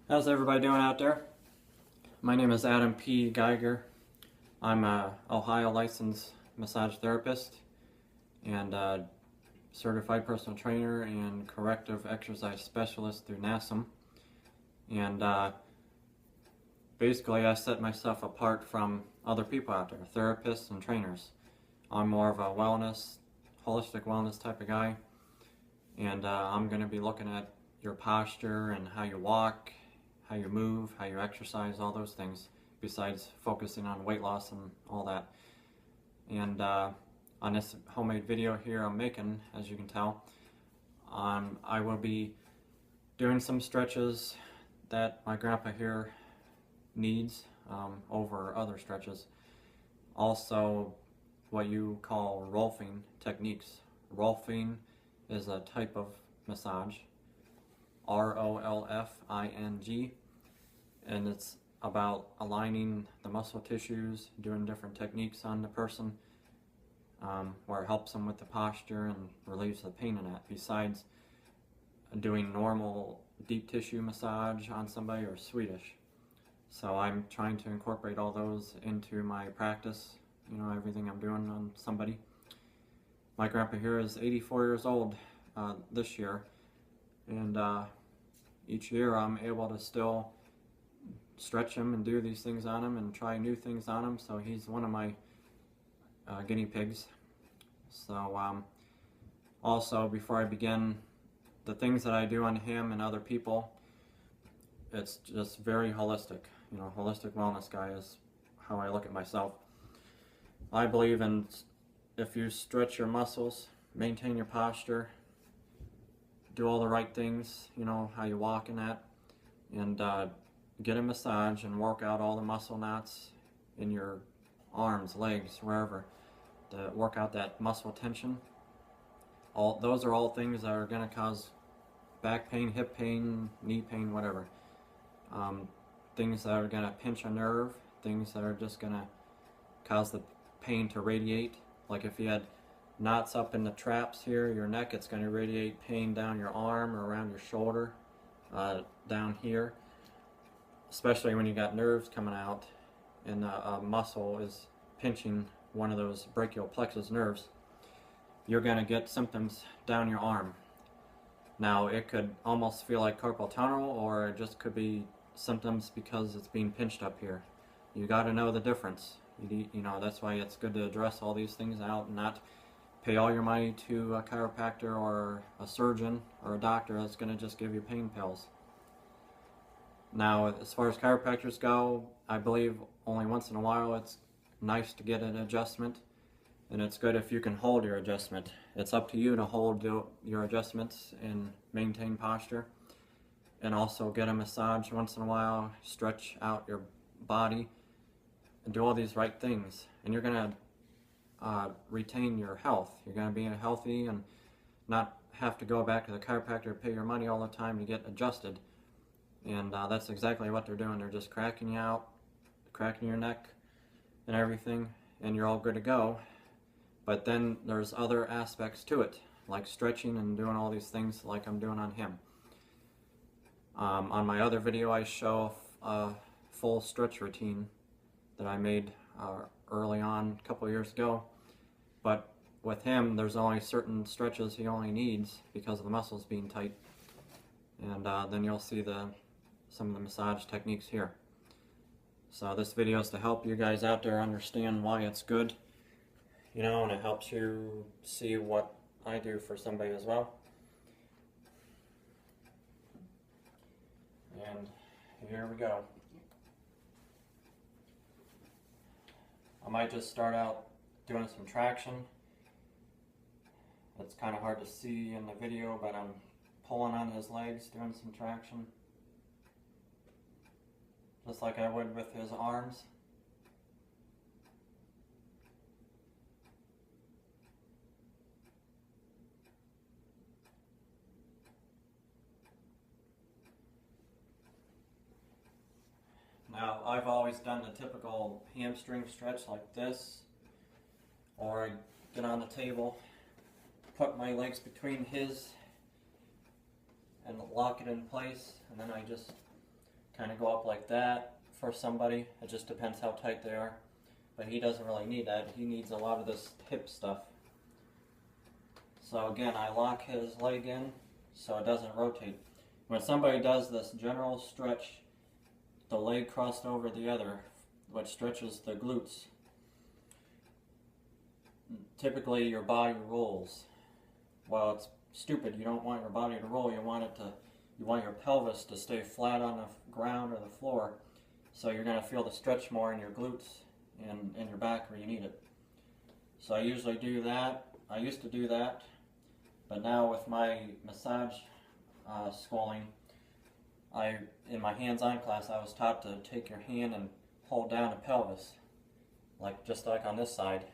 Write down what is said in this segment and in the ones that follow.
How's everybody doing out there? My name is Adam P. Geiger. I'm a Ohio licensed massage therapist and a certified personal trainer and corrective exercise specialist through NASM. And basically I set myself apart from other people out there, therapists and trainers. I'm more of a wellness, holistic wellness type of guy. And I'm going to be looking at your posture and how you walk, how you move, how you exercise, all those things, besides focusing on weight loss and all that. And on this homemade video here I'm making, as you can tell, I will be doing some stretches that my grandpa here needs over other stretches. Also, what you call Rolfing techniques. Rolfing is a type of massage, R-O-L-F-I-N-G, and it's about aligning the muscle tissues, doing different techniques on the person where it helps them with the posture and relieves the pain in that, besides doing normal deep tissue massage on somebody or Swedish. So I'm trying to incorporate all those into my practice, you know, everything I'm doing on somebody. My grandpa here is 84 years old this year, and each year I'm able to still stretch him and do these things on him and try new things on him, so he's one of my guinea pigs. So also, before I begin, the things that I do on him and other people, it's just very holistic. You know, holistic wellness guy is how I look at myself. I believe in, if you stretch your muscles, maintain your posture, do all the right things, you know, how you walk and that, and get a massage and work out all the muscle knots in your arms, legs, wherever, to work out that muscle tension. Those are all things that are going to cause back pain, hip pain, knee pain, whatever. Things that are going to pinch a nerve, things that are just going to cause the pain to radiate. Like if you had knots up in the traps here, your neck, it's going to radiate pain down your arm or around your shoulder, down here. Especially when you got nerves coming out and a muscle is pinching one of those brachial plexus nerves, you're going to get symptoms down your arm. Now it could almost feel like carpal tunnel, or it just could be symptoms because it's being pinched up here. You got to know the difference. You know, that's why it's good to address all these things out and not pay all your money to a chiropractor or a surgeon or a doctor that's going to just give you pain pills. Now, as far as chiropractors go, I believe only once in a while it's nice to get an adjustment, and it's good if you can hold your adjustment. It's up to you to hold your adjustments and maintain posture, and also get a massage once in a while, stretch out your body, and do all these right things, and you're going to retain your health. You're going to be healthy and not have to go back to the chiropractor and pay your money all the time to get adjusted. And that's exactly what they're doing. They're just cracking you out, cracking your neck and everything, and you're all good to go. But then there's other aspects to it, like stretching and doing all these things like I'm doing on him. On my other video I show a full stretch routine that I made early on, a couple years ago. But with him, there's only certain stretches he only needs because of the muscles being tight. And then you'll see some of the massage techniques here. So this video is to help you guys out there understand why it's good, you know, and it helps you see what I do for somebody as well. And here we go. I might just start out doing some traction. It's kind of hard to see in the video, but I'm pulling on his legs, doing some traction, just like I would with his arms. Now, I've always done the typical hamstring stretch like this, or I get on the table, put my legs between his and lock it in place, and then I just kind of go up like that for somebody. It just depends how tight they are. But he doesn't really need that. He needs a lot of this hip stuff. So again, I lock his leg in so it doesn't rotate. When somebody does this general stretch, the leg crossed over the other, which stretches the glutes, typically your body rolls. Well, it's stupid. You don't want your body to roll. You want your pelvis to stay flat on the ground or the floor. So you're going to feel the stretch more in your glutes and in your back where you need it. So I usually do that. I used to do that, but now with my massage schooling, in my hands-on class, I was taught to take your hand and hold down the pelvis, just like on this side,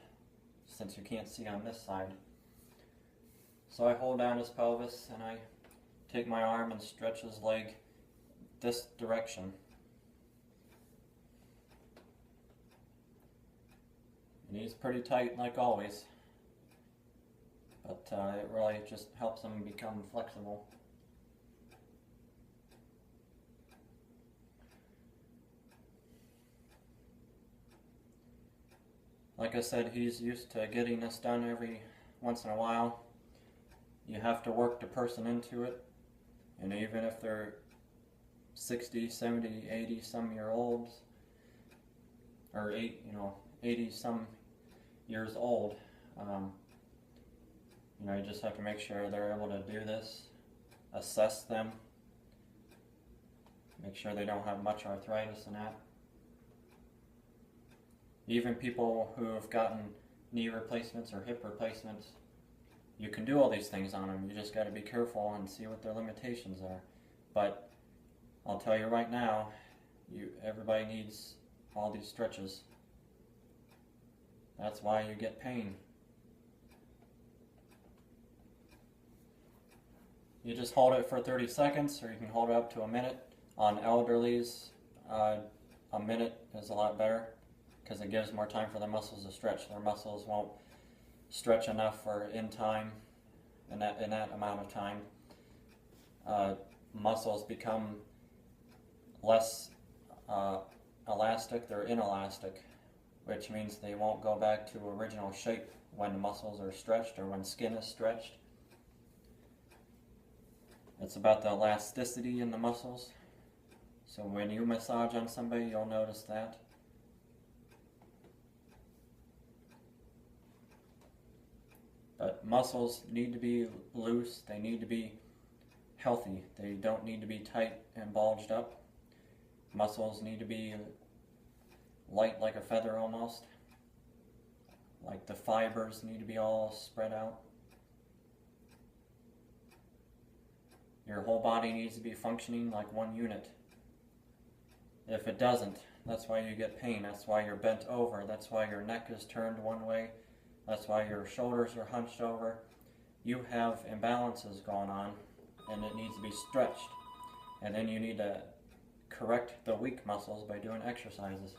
since you can't see on this side. So I hold down his pelvis and I take my arm and stretch his leg this direction. And he's pretty tight like always, but it really just helps him become flexible. Like I said, he's used to getting this done every once in a while. You have to work the person into it, and even if they're 60, 70, 80 some year olds, or 80 some years old, you just have to make sure they're able to do this, assess them, make sure they don't have much arthritis and that. Even people who have gotten knee replacements or hip replacements, you can do all these things on them. You just got to be careful and see what their limitations are. But I'll tell you right now, everybody needs all these stretches. That's why you get pain. You just hold it for 30 seconds, or you can hold it up to a minute. On elderlies, a minute is a lot better, because it gives more time for the muscles to stretch. Their muscles won't stretch enough for in that amount of time. Muscles become less elastic, they're inelastic, which means they won't go back to original shape when the muscles are stretched or when skin is stretched. It's about the elasticity in the muscles. So when you massage on somebody, you'll notice that. But muscles need to be loose, they need to be healthy. They don't need to be tight and bulged up. Muscles need to be light like a feather almost. Like the fibers need to be all spread out. Your whole body needs to be functioning like one unit. If it doesn't, that's why you get pain. That's why you're bent over. That's why your neck is turned one way. That's why your shoulders are hunched over. You have imbalances going on, and it needs to be stretched. And then you need to correct the weak muscles by doing exercises.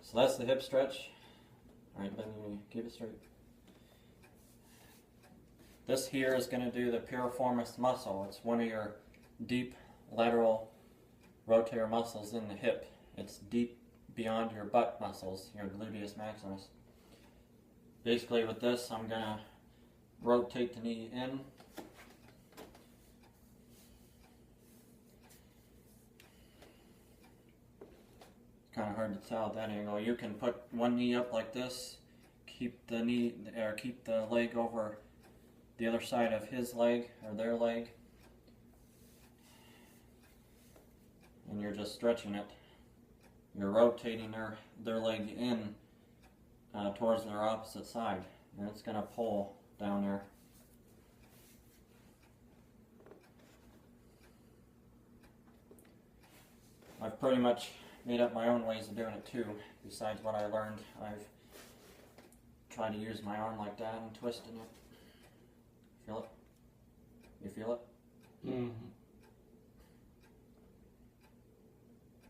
So that's the hip stretch. Alright, then you keep it straight. This here is going to do the piriformis muscle. It's one of your deep lateral rotator muscles in the hip. It's deep beyond your butt muscles, your gluteus maximus. Basically with this, I'm going to rotate the knee in. It's kind of hard to tell at that angle. You can put one knee up like this, keep the leg over the other side of his leg or their leg, and you're just stretching it. You're rotating their leg in towards their opposite side, and it's going to pull down there. I've pretty much made up my own ways of doing it too. Besides what I learned, I've tried to use my arm like that and twisting it. Feel it? You feel it? Mm-hmm.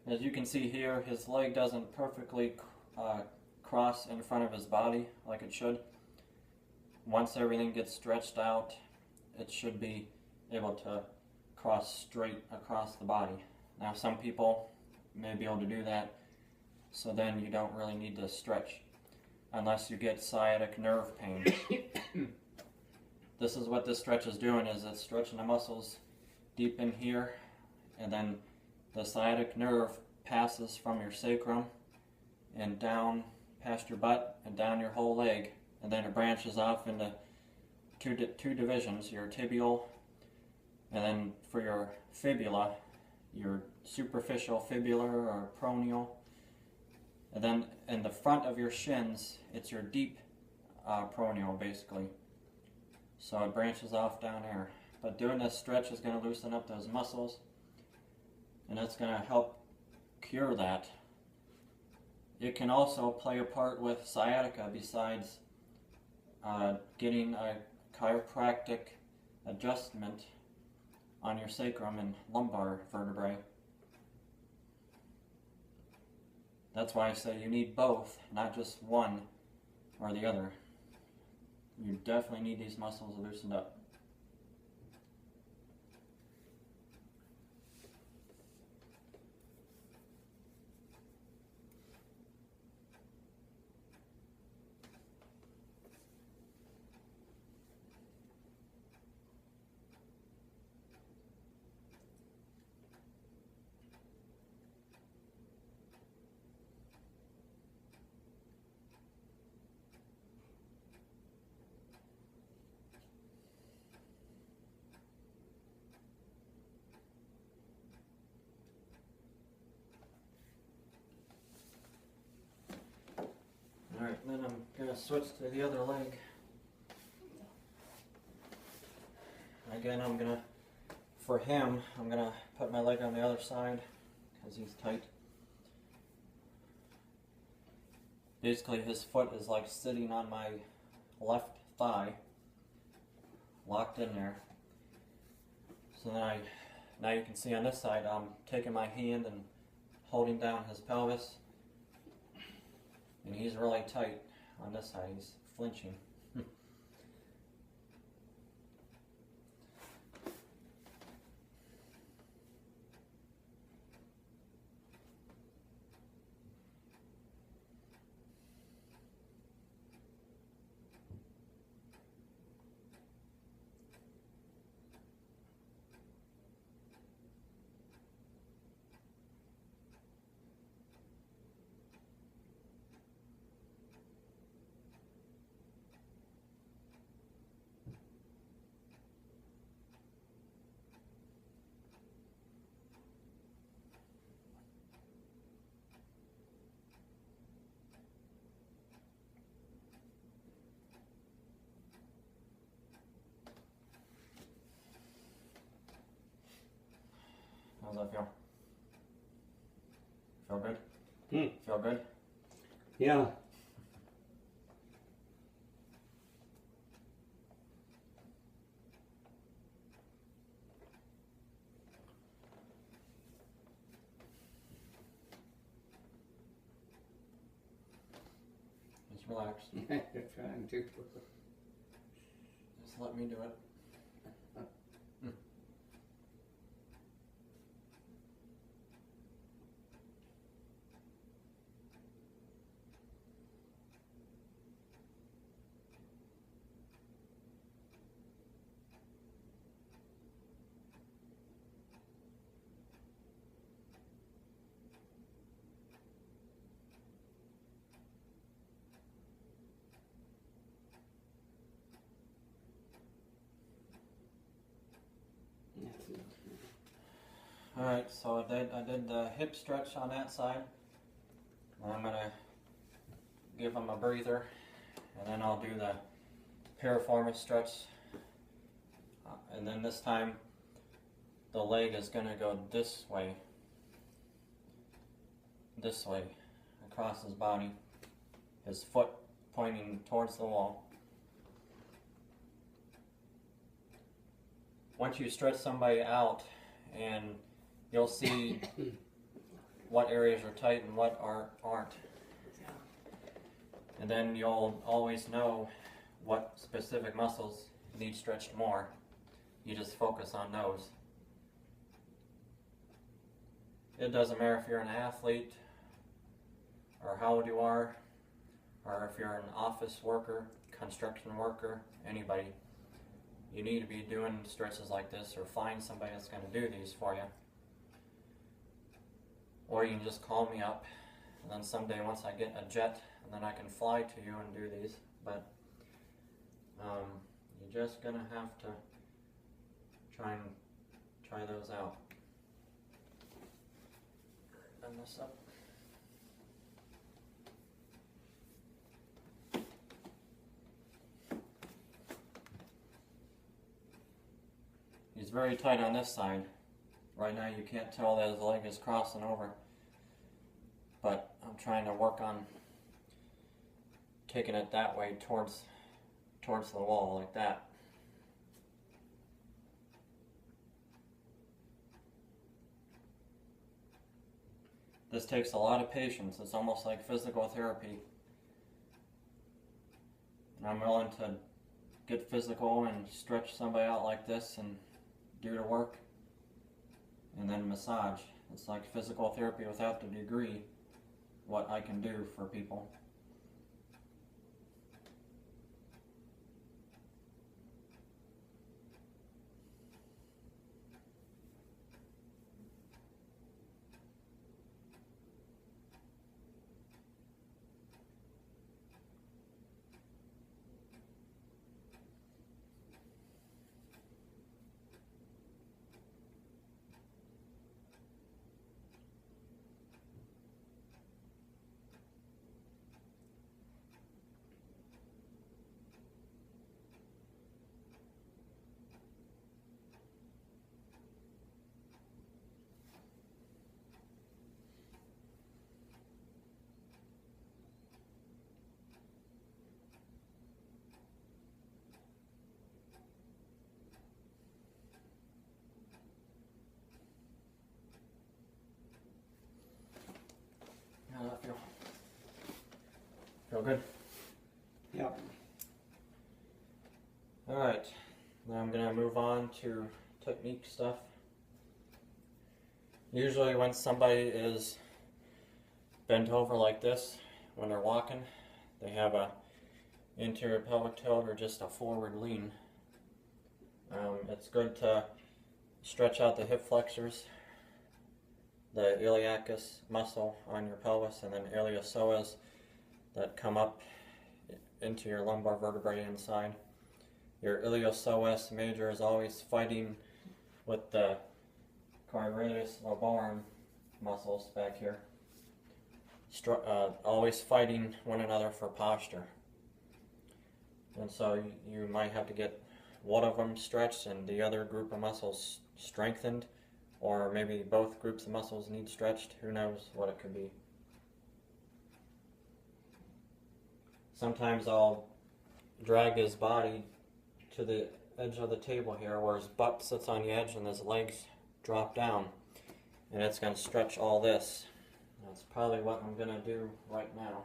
As you can see here, his leg doesn't perfectly cross in front of his body like it should. Once everything gets stretched out, it should be able to straight across the body. Now some people may be able to do that, so then you don't really need to stretch unless you get sciatic nerve pain. This is what this stretch is doing, is it's stretching the muscles deep in here, and then the sciatic nerve passes from your sacrum and down past your butt and down your whole leg, and then it branches off into two divisions, your tibial, and then for your fibula, your superficial fibular or peroneal, and then in the front of your shins, it's your deep peroneal basically. So it branches off down here. But doing this stretch is going to loosen up those muscles, and it's going to help cure that. It can also play a part with sciatica besides getting a chiropractic adjustment on your sacrum and lumbar vertebrae. That's why I say you need both, not just one or the other. You definitely need these muscles loosened up. Alright, then I'm going to switch to the other leg. Again, for him, I'm going to put my leg on the other side because he's tight. Basically, his foot is like sitting on my left thigh, locked in there. So then now you can see on this side, I'm taking my hand and holding down his pelvis. And he's really tight on this side, he's flinching. How's that feel? Feel good? Feel good? Yeah. Just relax. Trying to. Just let me do it. Alright, so I did the hip stretch on that side. I'm going to give him a breather, and then I'll do the piriformis stretch. And then this time the leg is going to go this way, across his body, his foot pointing towards the wall. Once you stretch somebody out, and you'll see what areas are tight and what aren't. And then you'll always know what specific muscles need stretched more. You just focus on those. It doesn't matter if you're an athlete or how old you are, or if you're an office worker, construction worker, anybody. You need to be doing stretches like this, or find somebody that's going to do these for you. Or you can just call me up, and then someday once I get a jet, and then I can fly to you and do these. But you're just going to have to try those out. Bend this up. He's very tight on this side. Right now you can't tell that his leg is crossing over, but I'm trying to work on taking it that way towards the wall, like that. This takes a lot of patience. It's almost like physical therapy. And I'm willing to get physical and stretch somebody out like this and do the work, and then massage. It's like physical therapy without the degree, what I can do for people. How does that feel? Feel good? Yep. Alright, now I'm going to move on to technique stuff. Usually when somebody is bent over like this, when they're walking, they have a interior pelvic tilt or just a forward lean. It's good to stretch out the hip flexors, the iliacus muscle on your pelvis, and then iliopsoas that come up into your lumbar vertebrae inside. Your iliopsoas major is always fighting with the quadratus lumborum muscles back here, always fighting one another for posture. And so you might have to get one of them stretched and the other group of muscles strengthened, or maybe both groups of muscles need stretched. Who knows what it could be. Sometimes I'll drag his body to the edge of the table here where his butt sits on the edge and his legs drop down, and it's going to stretch all this. That's probably what I'm going to do right now.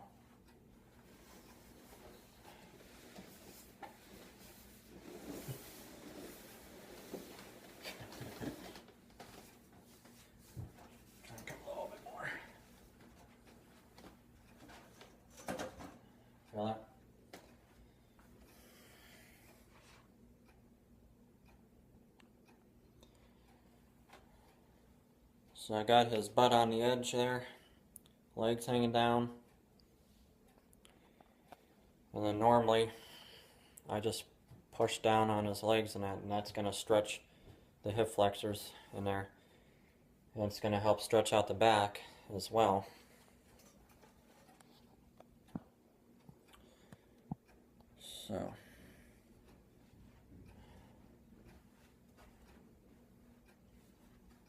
Try and come a little bit more. Feel that? So I got his butt on the edge there, legs hanging down, and then normally I just push down on his legs and that's going to stretch the hip flexors in there, and it's going to help stretch out the back as well. So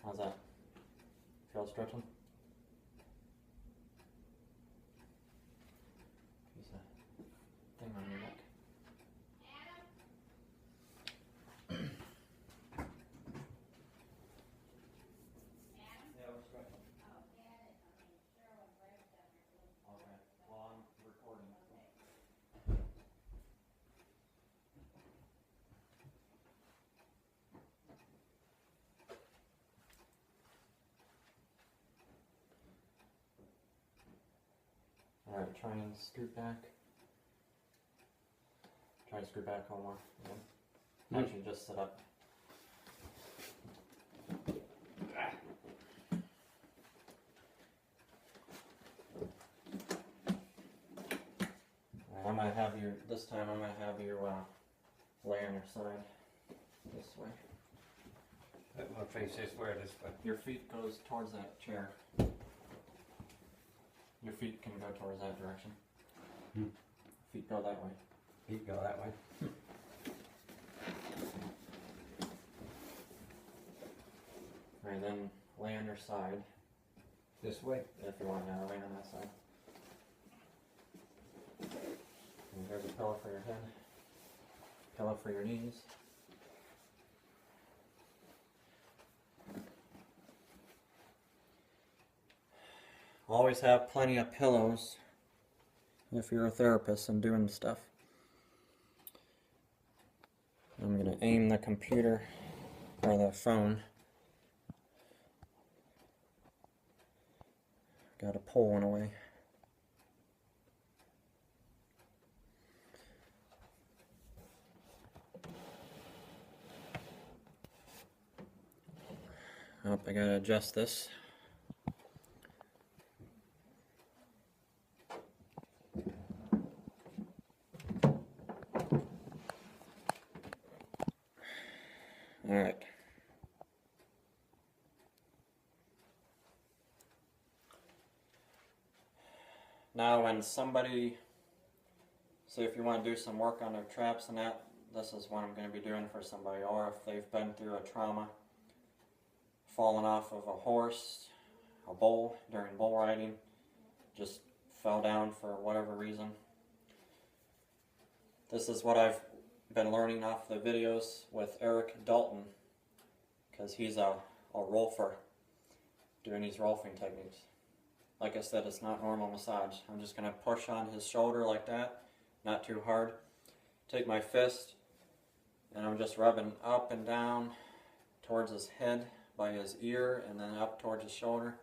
how's that? Feel stretching? Piece of thing on your neck. Yeah, we're stretching. Okay. Well, I'm recording. Alright, try and scoot back. Try to scoot back a little more. Yeah. Actually, just sit up. Alright, I'm gonna have you, this time I'm gonna have you lay on your side. This way. Let my face this way or this way. Your feet goes towards that chair. Your feet can go towards that direction. Feet go that way. Feet go that way. Alright, then lay on your side. This way. If you want to lay on that side. And here's a pillow for your head. Pillow for your knees. Always have plenty of pillows if you're a therapist and doing stuff. I'm going to aim the computer or the phone. Got to pull one away. Oh, I got to adjust this. Alright. Now when somebody, say if you want to do some work on their traps and that, this is what I'm going to be doing for somebody. Or if they've been through a trauma, fallen off of a horse, a bull during bull riding, just fell down for whatever reason. This is what I've been learning off the videos with Eric Dalton, because he's a rolfer doing these rolfing techniques. Like I said, it's not normal massage. I'm just going to push on his shoulder like that, not too hard. Take my fist and I'm just rubbing up and down towards his head by his ear and then up towards his shoulder.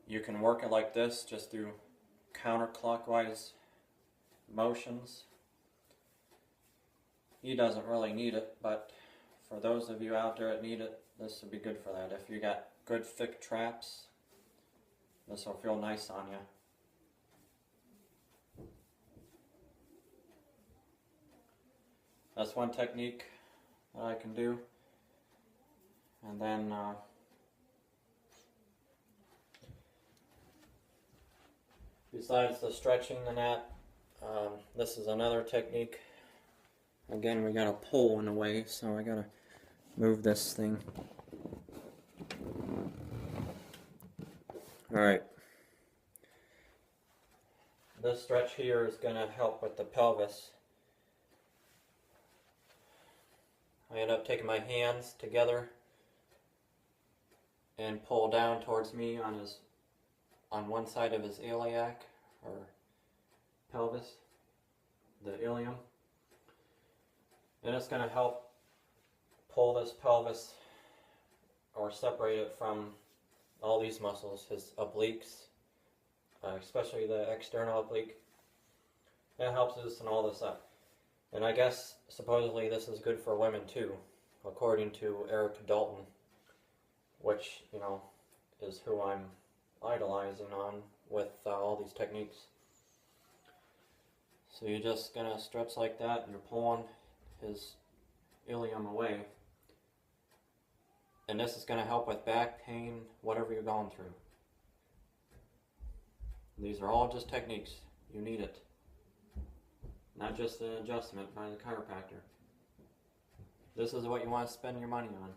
You can work it like this, just do counterclockwise motions. He doesn't really need it, but for those of you out there that need it, this would be good for that. If you got good thick traps, this will feel nice on you. That's one technique that I can do. And then besides the stretching and that, this is another technique. Again, we got a pull in a way, so I gotta move this thing. Alright. This stretch here is gonna help with the pelvis. I end up taking my hands together and pull down towards me on one side of his iliac or pelvis, the ilium. And it's going to help pull this pelvis or separate it from all these muscles, his obliques, especially the external oblique. It helps loosen all this up. And I guess supposedly this is good for women too, according to Eric Dalton, which, you know, is who I'm idolizing on with all these techniques. So you're just going to stretch like that and you're pulling his ilium away. And this is going to help with back pain, whatever you're going through. These are all just techniques. You need it. Not just an adjustment by the chiropractor. This is what you want to spend your money on.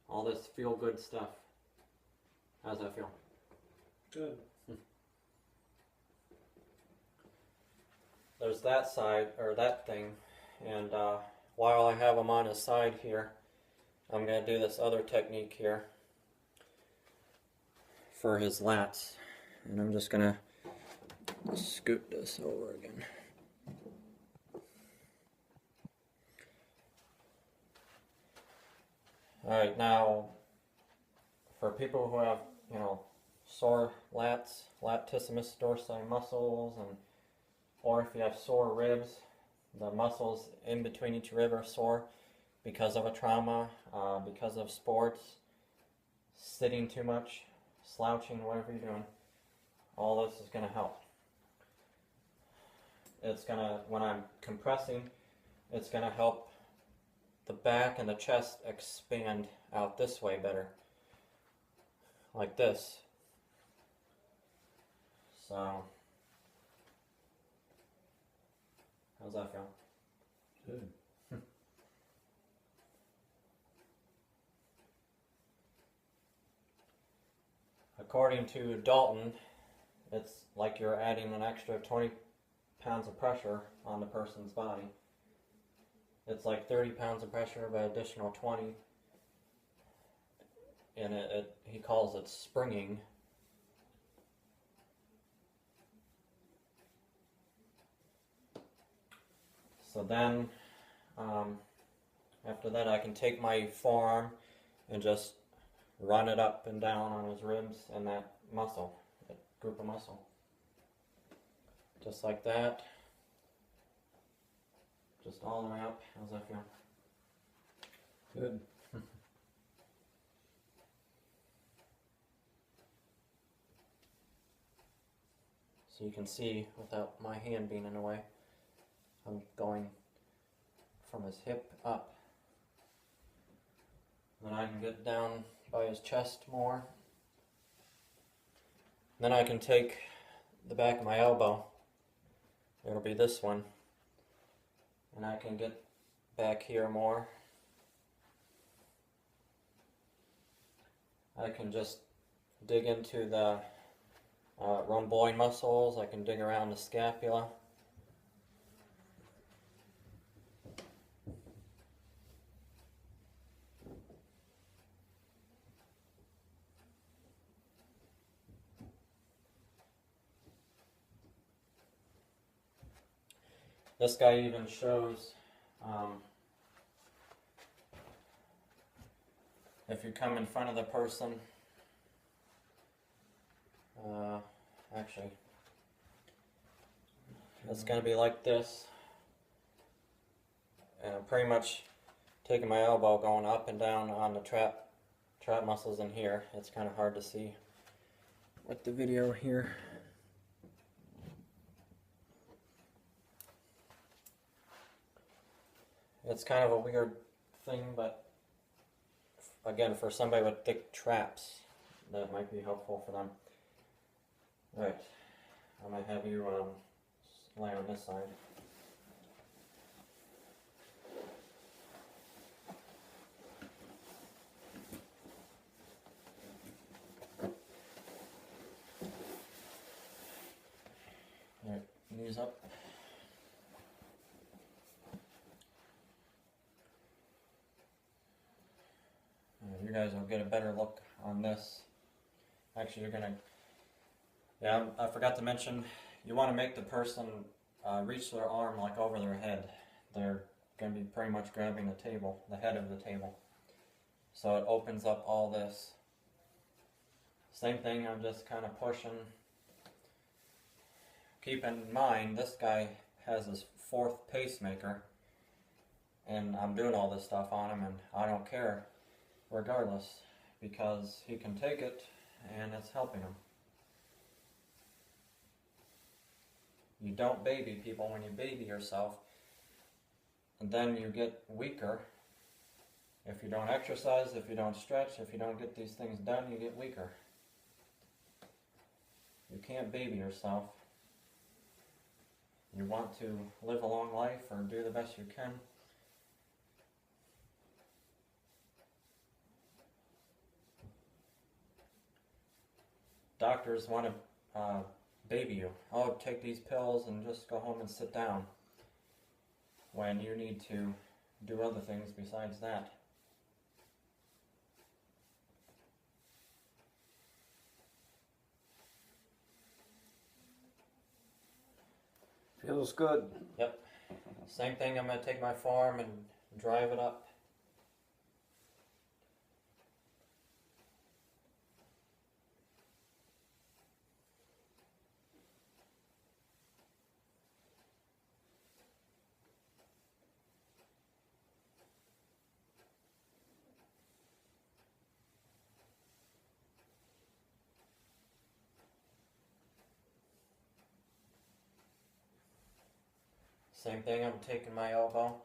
All this feel-good stuff. How's that feel? Good. There's that side, or that thing, and while I have him on his side here, I'm going to do this other technique here for his lats. And I'm just going to scoot this over again. Alright, now, for people who have, you know, sore lats, latissimus dorsi muscles, and or if you have sore ribs, the muscles in between each rib are sore because of a trauma, because of sports, sitting too much, slouching, whatever you're doing. All this is going to help. It's going to, when I'm compressing, it's going to help the back and the chest expand out this way better. Like this. So, how's that feel? Good. According to Dalton, it's like you're adding an extra 20 pounds of pressure on the person's body. It's like 30 pounds of pressure by additional 20. And he calls it springing. So then, after that, I can take my forearm and just run it up and down on his ribs and that muscle, that group of muscle. Just like that. Just all the way up. How's that feel? Good. So you can see, without my hand being in the way, I'm going from his hip up. Then I can get down by his chest more. Then I can take the back of my elbow. It'll be this one. And I can get back here more. I can just dig into the rhomboid muscles. I can dig around the scapula. This guy even shows if you come in front of the person, actually, it's going to be like this, and I'm pretty much taking my elbow going up and down on the trap muscles in here. It's kind of hard to see with the video here. It's kind of a weird thing, but again, for somebody with thick traps, that might be helpful for them. Alright, I'm going to have you lay on this side. Alright, knees up. You guys will get a better look on this. Actually, you're gonna, yeah, I forgot to mention, you want to make the person reach their arm like over their head. They're going to be pretty much grabbing the table, the head of the table. So it opens up all this. Same thing, I'm just kind of pushing. Keep in mind, this guy has his 4th pacemaker, and I'm doing all this stuff on him, and I don't care. Regardless, because he can take it and it's helping him. You don't baby people. When you baby yourself, and then you get weaker. If you don't exercise, if you don't stretch, if you don't get these things done, you get weaker. You can't baby yourself. You want to live a long life or do the best you can. Doctors want to baby you. Oh, take these pills and just go home and sit down. When you need to do other things besides that. Feels good. Yep. Same thing, I'm going to take my forearm and drive it up. Same thing, I'm taking my elbow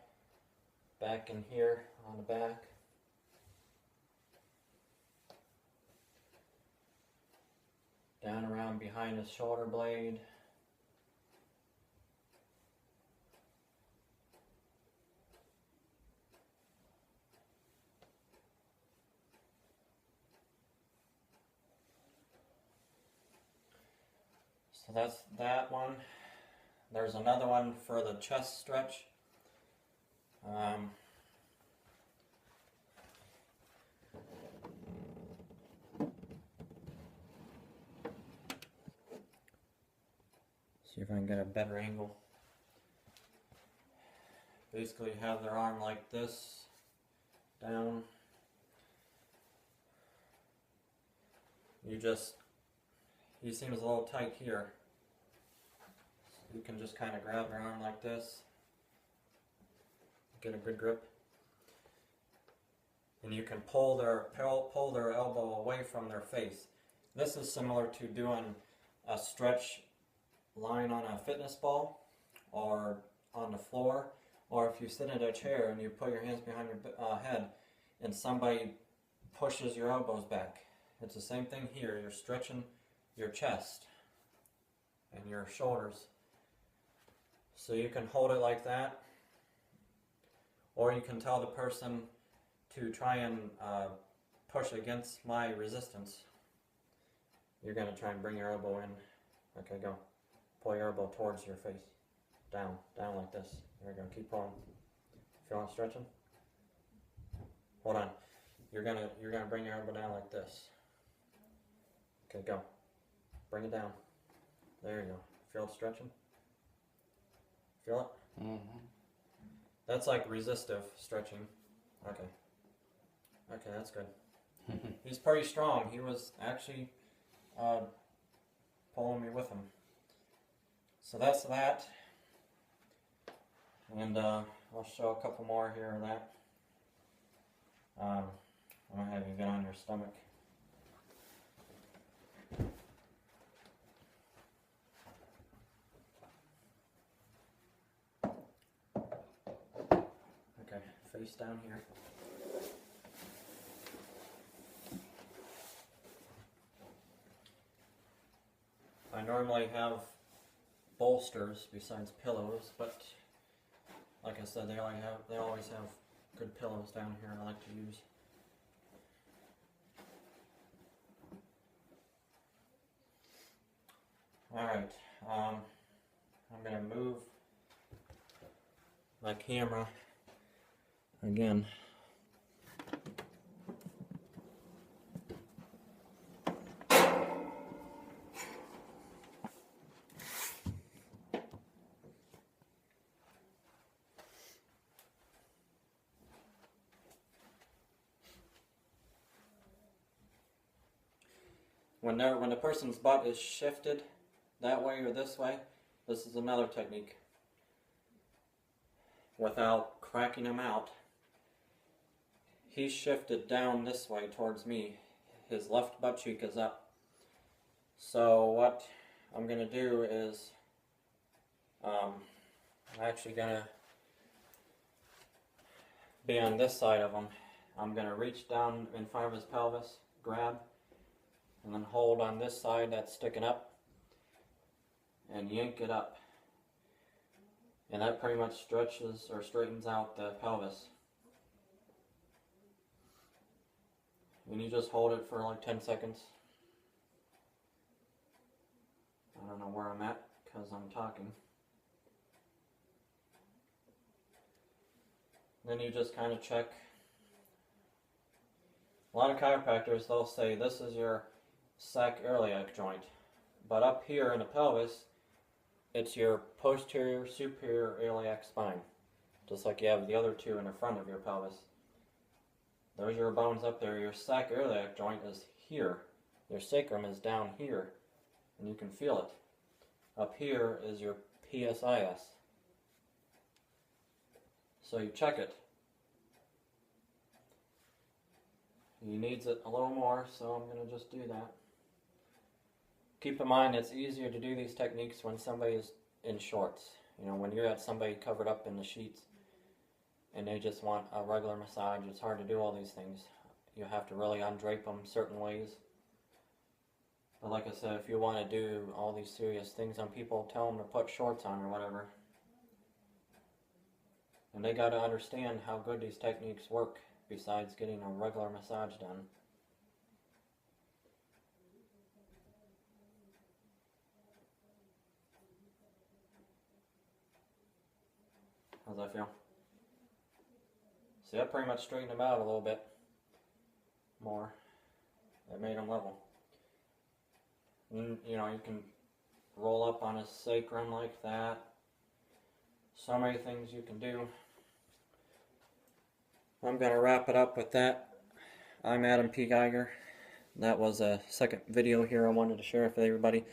back in here on the back. Down around behind his shoulder blade. So that's that one. There's another one for the chest stretch. See if I can get a better angle. Basically have their arm like this, down. He seems a little tight here. So you can just kind of grab their arm like this, get a good grip. And you can pull their elbow away from their face. This is similar to doing a stretch lying on a fitness ball or on the floor, or if you sit in a chair and you put your hands behind your head and somebody pushes your elbows back. It's the same thing here. You're stretching your chest and your shoulders. So you can hold it like that, or you can tell the person to try and push against my resistance. You're going to try and bring your elbow in. Okay, go. Pull your elbow towards your face. Down like this. There we go. Keep pulling. Feel it stretching? Hold on. You're gonna bring your elbow down like this. Okay, go. Bring it down. There you go. Feel it stretching? Feel it? Mm-hmm. That's like resistive stretching. Okay. Okay, that's good. He's pretty strong. He was actually pulling me with him. So that's that. And I'll show a couple more here of that. I'm going to have you get on your stomach. Okay, face down here. I normally have bolsters besides pillows, but like I said, they always have good pillows down here I like to use. Alright, I'm going to move my camera again. When the person's butt is shifted that way or this way, this is another technique. Without cracking him out, he's shifted down this way towards me. His left butt cheek is up. So what I'm going to do is, I'm actually going to be on this side of him. I'm going to reach down in front of his pelvis, grab, and then hold on this side that's sticking up and yank it up. And that pretty much stretches or straightens out the pelvis. And you just hold it for like 10 seconds. I don't know where I'm at because I'm talking. Then you just kind of check. A lot of chiropractors, they'll say this is your sacroiliac joint, but up here in the pelvis, it's your posterior superior iliac spine, just like you have the other two in the front of your pelvis. Those are your bones up there. Your sacroiliac joint is here. Your sacrum is down here, and you can feel it. Up here is your PSIS. So you check it. He needs it a little more, so I'm going to just do that. Keep in mind it's easier to do these techniques when somebody is in shorts. You know, when you got somebody covered up in the sheets and they just want a regular massage, it's hard to do all these things. You have to really undrape them certain ways. But like I said, if you want to do all these serious things on people, tell them to put shorts on or whatever. And they got to understand how good these techniques work besides getting a regular massage done. How's that feel? See, that pretty much straightened them out a little bit more. That made them level. And, you know, you can roll up on a sacrum like that. So many things you can do. I'm going to wrap it up with that. I'm Adam P. Geiger. That was a second video here I wanted to share with everybody.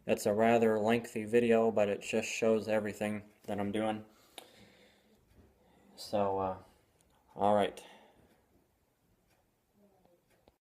It's a rather lengthy video, but it just shows everything that I'm doing. So, alright.